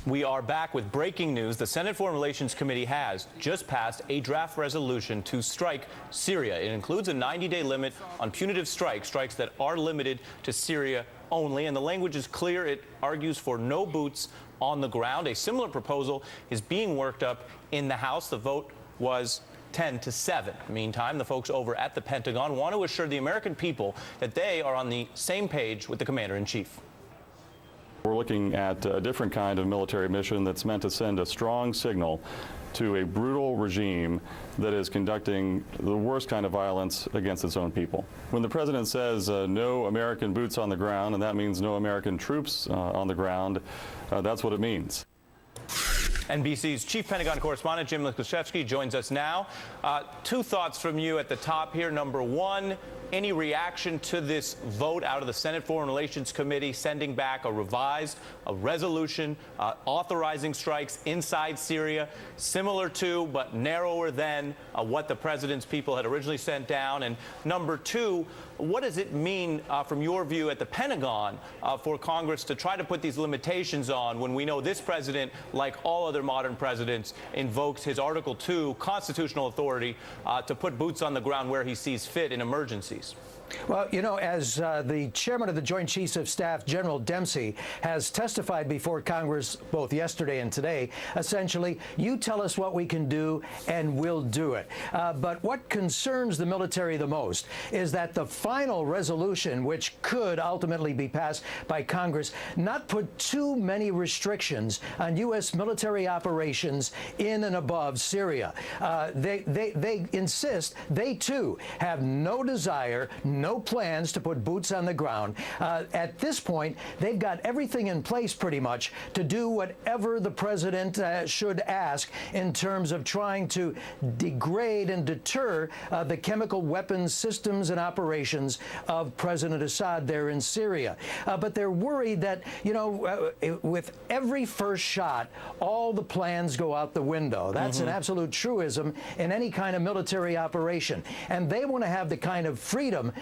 We are back with breaking news. The Senate Foreign Relations Committee has just passed a draft resolution to strike Syria. It includes a 90-day limit on punitive strikes that are limited to Syria only. And the language is clear. It argues for no boots on the ground. A similar proposal is being worked up in the House. The vote was 10-7. Meantime, the folks over at the Pentagon want to assure the American people that they are on the same page with the commander-in-chief. We're looking at a different kind of military mission that's meant to send a strong signal to a brutal regime that is conducting the worst kind of violence against its own people. When the president says no American boots on the ground, and that means no American troops on the ground, that's what it means. NBC's chief Pentagon correspondent Jim Lukaszewski joins us now. Two thoughts from you at the top here. Number one, any reaction to this vote out of the Senate Foreign Relations Committee sending back a resolution authorizing strikes inside Syria, similar to but narrower than what the president's people had originally sent down? And number two, what does it mean from your view at the Pentagon for Congress to try to put these limitations on when we know this president, like all other modern presidents, invokes his Article 2 constitutional authority to put boots on the ground where he sees fit in emergencies? Well, you know, as the chairman of the Joint Chiefs of Staff, General Dempsey, has testified before Congress both yesterday and today, essentially, you tell us what we can do and we'll do it. But what concerns the military the most is that the final resolution, which could ultimately be passed by Congress, not put too many restrictions on U.S. military operations in and above Syria. They insist they, too, have no desire, no plans to put boots on the ground. At this point, they've got everything in place pretty much to do whatever the president should ask in terms of trying to degrade and deter the chemical weapons systems and operations of President Assad there in Syria. But they're worried that, you know, with every first shot, all the plans go out the window. That's an absolute truism in any kind of military operation. And they want to have the kind of freedom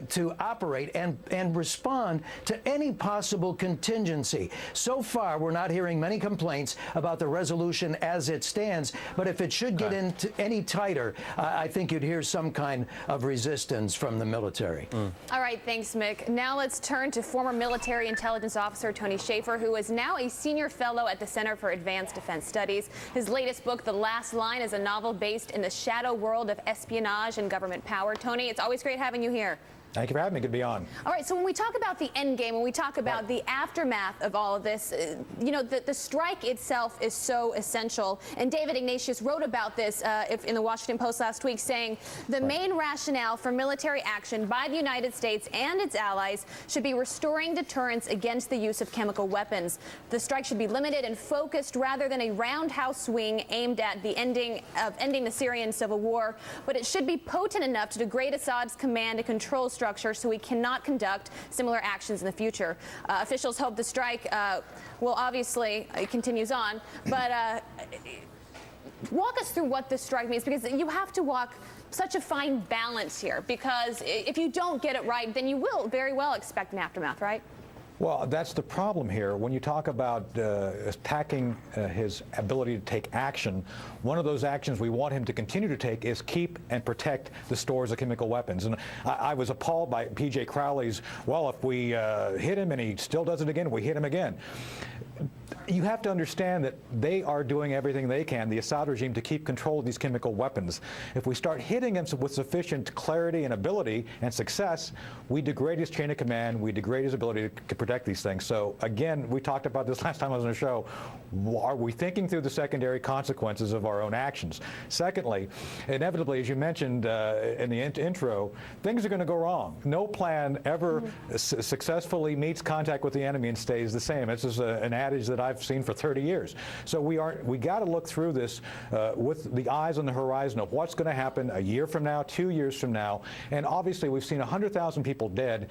to operate and respond to any possible contingency. So far, we're not hearing many complaints about the resolution as it stands, but if it should get into any tighter, I think you'd hear some kind of resistance from the military. All right, thanks, Mick. Now let's turn to former military intelligence officer Tony Shaffer, who is now a senior fellow at the Center for Advanced Defense Studies. His latest book, The Last Line, is a novel based in the shadow world of espionage and government power. Tony, it's always great having you here. Thank you for having me. Good to be on. All right, so when we talk about the end game, when we talk about the aftermath of all of this, you know, the strike itself is so essential. And David Ignatius wrote about this in the Washington Post last week, saying the main rationale for military action by the United States and its allies should be restoring deterrence against the use of chemical weapons. The strike should be limited and focused rather than a roundhouse swing aimed at the ending the Syrian civil war. But it should be potent enough to degrade Assad's command and control structure so we cannot conduct similar actions in the future. Officials hope the strike will obviously, it continues on, but walk us through what this strike means, because you have to walk such a fine balance here, because if you don't get it right, then you will very well expect an aftermath, right? Well, that's the problem here. When you talk about attacking his ability to take action, one of those actions we want him to continue to take is keep and protect the stores of chemical weapons. And I was appalled by P.J. Crowley's, well, if we hit him and he still does it again, we hit him again. You have to understand that they are doing everything they can, the Assad regime, to keep control of these chemical weapons. If we start hitting him with sufficient clarity and ability and success, we degrade his chain of command, we degrade his ability to protect these things. So again, we talked about this last time I was on the show. Are we thinking through the secondary consequences of our own actions? Secondly, inevitably, as you mentioned in the intro, things are going to go wrong. No plan ever successfully meets contact with the enemy and stays the same. This is an adage that I've seen for 30 years. So we got to look through this with the eyes on the horizon of what's going to happen a year from now, 2 years from now. And obviously, we've seen 100,000 people dead.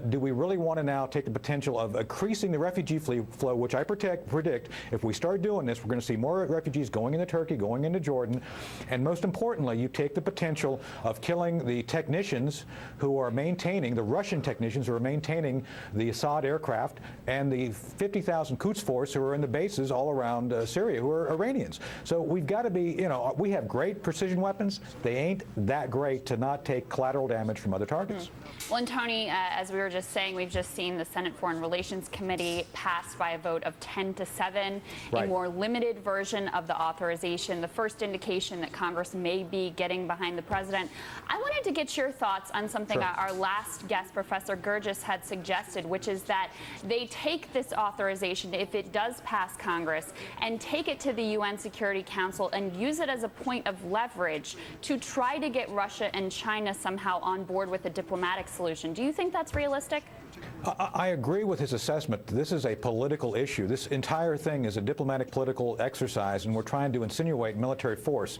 Do we really want to now take the potential of increasing the refugee flow, which I predict, if we start doing this, we're going to see more refugees going into Turkey, going into Jordan. And most importantly, you take the potential of killing the technicians who are maintaining, the Russian technicians who are maintaining the Assad aircraft, and the 50,000 Quds Force who who are in the bases all around Syria, who are Iranians. So we've got to be, we have great precision weapons. They ain't that great to not take collateral damage from other targets. Well, and Tony, as we were just saying, we've just seen the Senate Foreign Relations Committee passed by a vote of 10-7, Right. a more limited version of the authorization, the first indication that Congress may be getting behind the president. I wanted to get your thoughts on something Sure. our last guest, Professor Gurgis, had suggested, which is that they take this authorization, if it does pass Congress, and take it to the UN Security Council and use it as a point of leverage to try to get Russia and China somehow on board with a diplomatic solution. Do you think that's realistic? I agree with his assessment. This is a political issue. This entire thing is a diplomatic political exercise, and we're trying to insinuate military force.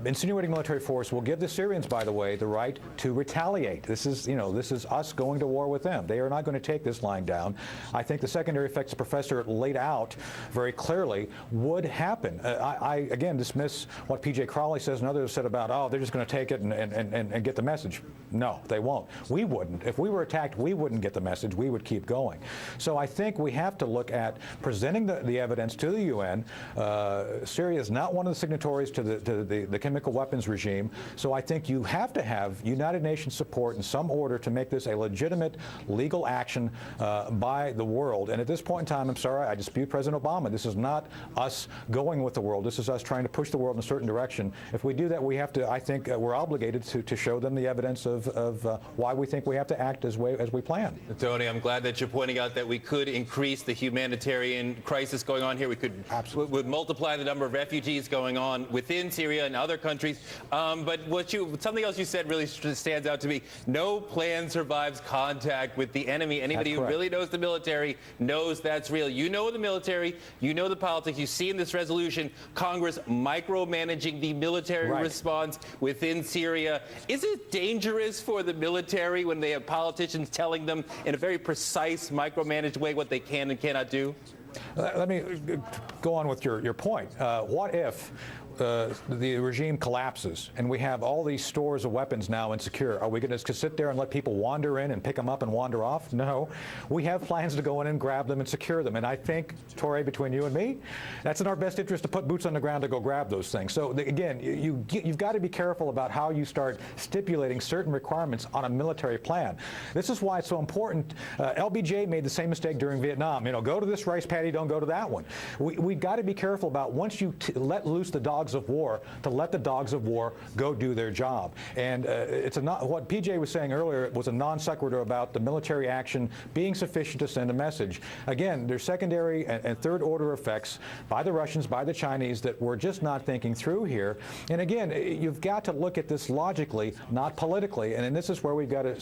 Insinuating military force will give the Syrians, by the way, the right to retaliate. This is us going to war with them. They are not going to take this lying down. I think the secondary effects the professor laid out very clearly would happen. I again dismiss what P.J. Crowley says and others said about, oh, they're just going to take it and get the message. No, they won't. We wouldn't. If we were attacked, we wouldn't get the message. We would keep going. So I think we have to look at presenting the evidence to the UN. Syria is not one of the signatories to the chemical weapons regime. So I think you have to have United Nations support in some order to make this a legitimate legal action by the world. And at this point in time, I'm sorry, I dispute President Obama. This is not us going with the world. This is us trying to push the world in a certain direction. If we do that, we have to, I think we're obligated to show them the evidence of why we think we have to act as we plan. Tony, I'm glad that you're pointing out that we could increase the humanitarian crisis going on here. We could would multiply the number of refugees going on within Syria and other countries. But something else you said really stands out to me. No plan survives contact with the enemy. Anybody who really knows the military knows that's real. You know the military, you know the politics. You see in this resolution Congress micromanaging the military response within Syria. Is it dangerous for the military when they have politicians telling them in a very precise, micromanaged way what they can and cannot do? Let me go on with your point. What if the regime collapses and we have all these stores of weapons now insecure? Are we going to sit there and let people wander in and pick them up and wander off? No. We have plans to go in and grab them and secure them. And I think, Torrey, between you and me, that's in our best interest to put boots on the ground to go grab those things. So again, you've got to be careful about how you start stipulating certain requirements on a military plan. This is why it's so important. LBJ made the same mistake during Vietnam. Go to this rice paddy, don't go to that one. We've got to be careful about once you let loose the dogs of war, to let the dogs of war go do their job. And what PJ was saying earlier was a non sequitur about the military action being sufficient to send a message. Again, there's secondary and third order effects by the Russians, by the Chinese that we're just not thinking through here. And again, you've got to look at this logically, not politically. And this is where we've got to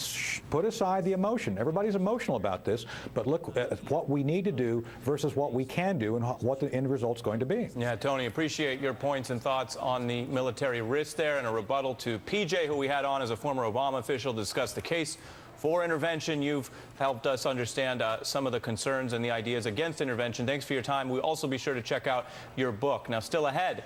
put aside the emotion. Everybody's emotional about this, but look at what we need to do versus what we can do and what the end result's going to be. Yeah, Tony, appreciate your points and thoughts on the military risk there, and a rebuttal to PJ, who we had on as a former Obama official, to discuss the case for intervention. You've helped us understand some of the concerns and the ideas against intervention. Thanks for your time. We'll also be sure to check out your book. Now, still ahead.